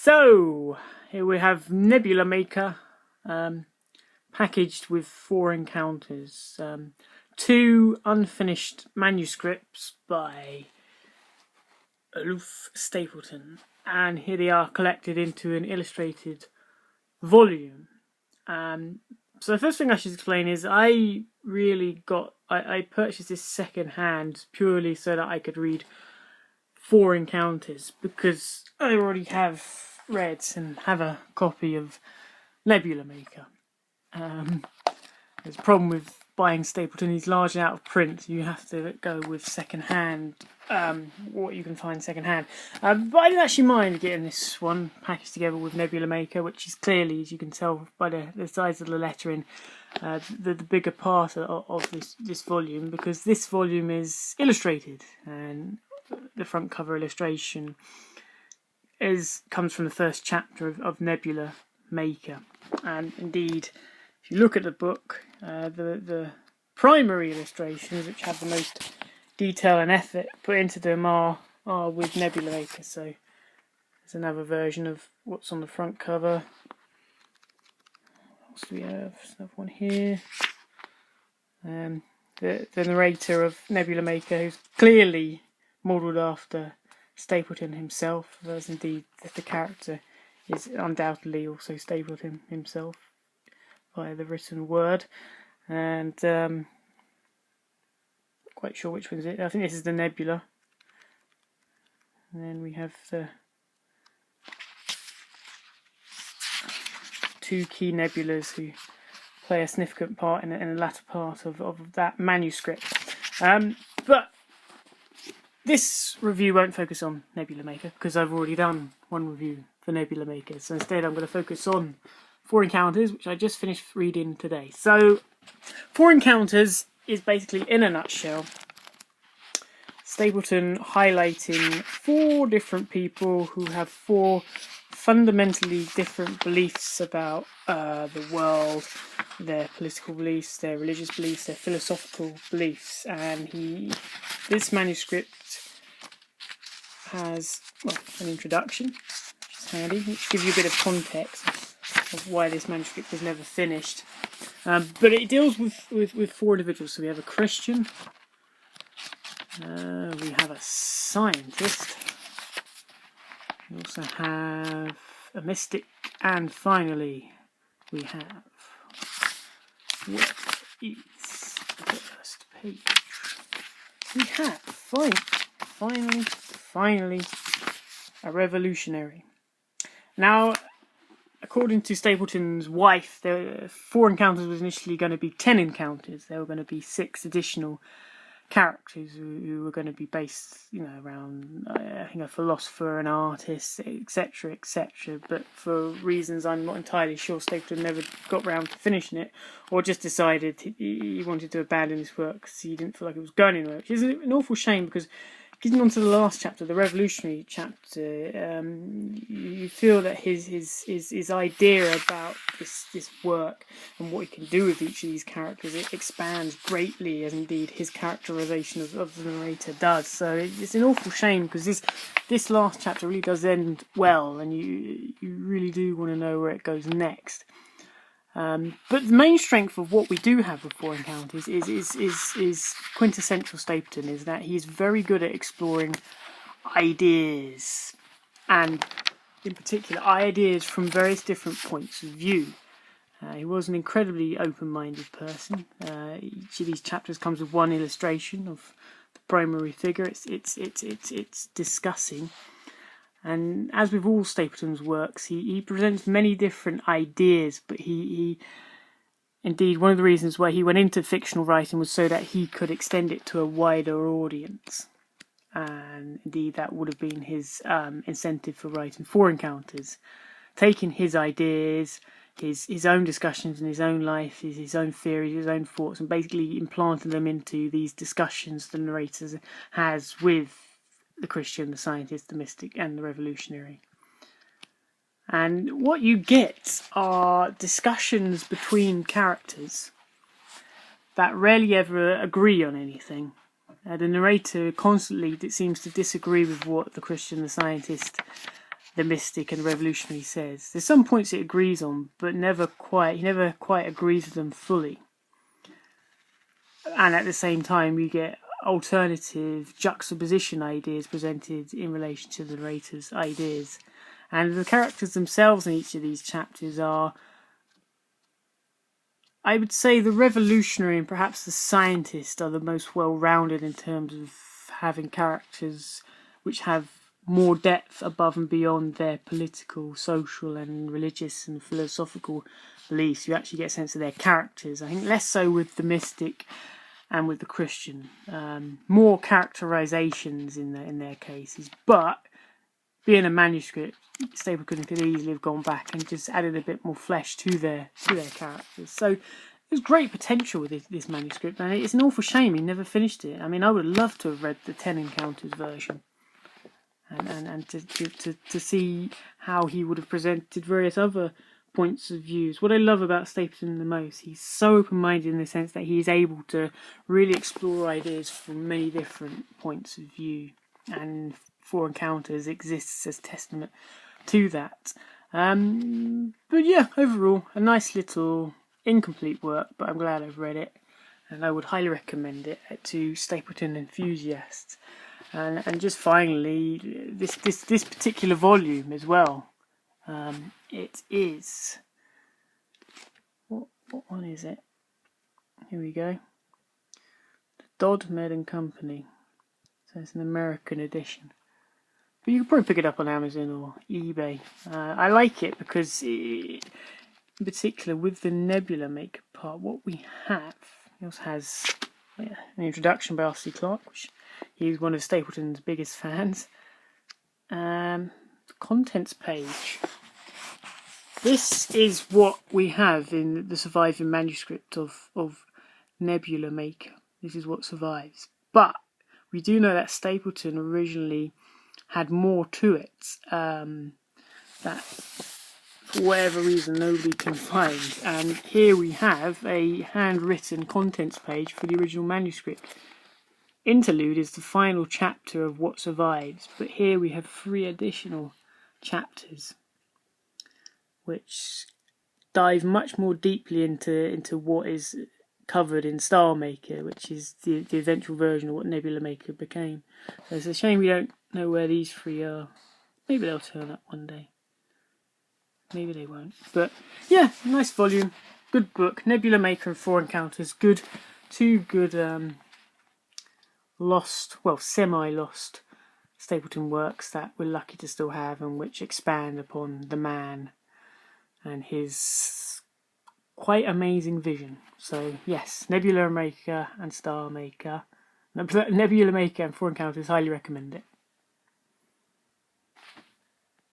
So here we have Nebula Maker, packaged with 4 encounters, 2 unfinished manuscripts by Aloof Stapleton, and here they are collected into an illustrated volume. So the first thing I should explain is I purchased this second hand purely so that I could read 4 encounters, because I already have read and have a copy of Nebula Maker. There's a problem with buying Stapleton, he's largely out of print. You have to go with second hand, what you can find second hand. But I didn't actually mind getting this one packaged together with Nebula Maker, which is clearly, as you can tell by the size of the lettering, the bigger part of this volume, because this volume is illustrated, and the front cover illustration comes from the first chapter of Nebula Maker. And indeed, if you look at the book, the primary illustrations, which have the most detail and effort put into them, are with Nebula Maker. So there's another version of what's on the front cover. What else do we have? There's another one here. The narrator of Nebula Maker, who's clearly modelled after Stapleton himself, as indeed the character is undoubtedly also Stapleton himself via the written word. And not quite sure which one's it. I think this is the Nebula. And then we have the 2 key nebulas who play a significant part in the latter part of that manuscript. But this review won't focus on Nebula Maker, because I've already done one review for Nebula Maker. So instead I'm going to focus on 4 Encounters, which I just finished reading today. So 4 Encounters is basically, in a nutshell, Stapleton highlighting 4 different people who have 4 fundamentally different beliefs about the world, their political beliefs, their religious beliefs, their philosophical beliefs. And this manuscript has an introduction, which is handy, which gives you a bit of context of why this manuscript was never finished. But it deals with 4 individuals. So we have a Christian, we have a scientist, we also have a mystic, and finally we have, what is the first page? We have finally a revolutionary. Now, according to Stapleton's wife, 4 encounters was initially going to be 10 encounters. There were going to be 6 additional characters who were going to be based, around, I think, a philosopher, an artist, etc., etc. But for reasons I'm not entirely sure, Stapleton never got round to finishing it, or just decided he wanted to abandon this work because he didn't feel like it was going anywhere, which is an awful shame, because getting on to the last chapter, the revolutionary chapter, you feel that his idea about this work and what he can do with each of these characters, it expands greatly, as indeed his characterization of the narrator does. So it's an awful shame, because this last chapter really does end well, and you really do want to know where it goes next. But the main strength of what we do have with 4 Encounters is quintessential Stapleton, is that he's very good at exploring ideas, and in particular ideas from various different points of view. He was an incredibly open-minded person. Each of these chapters comes with 1 illustration of the primary figure it's discussing. And as with all Stapleton's works, he presents many different ideas, but he indeed, one of the reasons why he went into fictional writing was so that he could extend it to a wider audience. And indeed, that would have been his incentive for writing 4 Encounters, taking his ideas, his own discussions in his own life, his own theories, his own thoughts, and basically implanting them into these discussions the narrator has with the Christian, the scientist, the mystic, and the revolutionary. And what you get are discussions between characters that rarely ever agree on anything. The narrator constantly seems to disagree with what the Christian, the scientist, the mystic and the revolutionary says. There's some points it agrees on, but he never quite agrees with them fully. And at the same time, we get alternative juxtaposition ideas presented in relation to the narrator's ideas. And the characters themselves in each of these chapters are, I would say, the revolutionary and perhaps the scientist are the most well-rounded in terms of having characters which have more depth above and beyond their political, social and religious and philosophical beliefs. You actually get a sense of their characters. I think less so with the mystic and with the Christian. More characterizations in their cases. But being a manuscript, Stapleton could easily have gone back and just added a bit more flesh to their characters. So there's great potential with this manuscript, and it's an awful shame he never finished it. I mean, I would love to have read the 10 Encounters version, and to see how he would have presented various other points of views. What I love about Stapleton the most, he's so open-minded in the sense that he is able to really explore ideas from many different points of view, and 4 Encounters exists as testament to that. But yeah, overall, a nice little incomplete work, but I'm glad I've read it, and I would highly recommend it to Stapleton enthusiasts. And just finally, this particular volume as well. It is, what one is it? Here we go. The Dodd Med & Company. So it's an American edition. But you can probably pick it up on Amazon or eBay. I like it because, in particular, with the Nebula Maker part, what we have, it also has an introduction by R.C. Clarke, which he's one of Stapleton's biggest fans. The contents page. This is what we have in the surviving manuscript of Nebula Maker. This is what survives. But we do know that Stapleton originally had more to it that, for whatever reason, nobody can find. And here we have a handwritten contents page for the original manuscript. Interlude is the final chapter of what survives, but here we have 3 additional chapters which dive much more deeply into what is covered in Star Maker, which is the eventual version of what Nebula Maker became. So it's a shame we don't know where these 3 are. Maybe they'll turn up one day. Maybe they won't. But yeah, nice volume, good book. Nebula Maker and 4 Encounters, good. 2 good semi-lost Stapleton works that we're lucky to still have, and which expand upon the man and his quite amazing vision. So yes, Nebula Maker and Star Maker, Nebula Maker and 4 Encounters, highly recommend it.